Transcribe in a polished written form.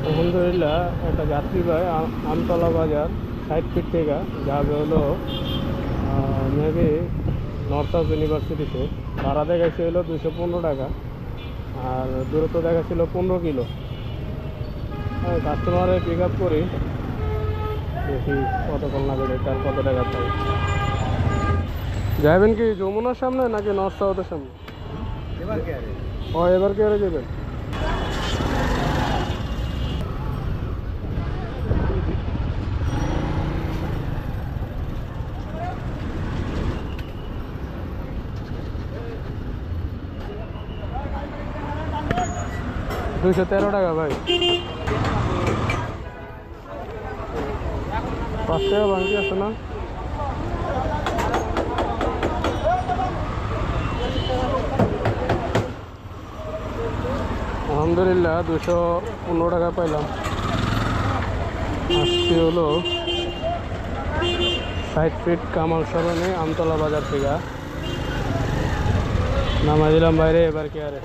আলহামদুলিল্লাহ একটা যাত্রী ভাই আমতলা বাজার 60 ফিট থেকে যাবে হলো মেবি নর্থ সাউথ ইউনিভার্সিটিতে। ভাড়া দেখাচ্ছে হলো 215 টাকা, আর দূরত্ব দেখাচ্ছিল 15 কিলো। হ্যাঁ, কাস্টমারে পিক আপ করি, দেখি কতক্ষণ লাগে, তার কত টাকা চাই। যাবেন কি যমুনার সামনে নাকি নর্থ সাউথের সামনে? এবার কে যাবেন? $213 ভাই। 5 টাকা বাকি আছে না? আলহামদুলিল্লাহ 215 টাকা পাইলাম। আজকে হলো 60 ফিট কামাল সরণি আমতলা বাজার থেকে নামাই দিলাম বাইরে। এবার কি আরে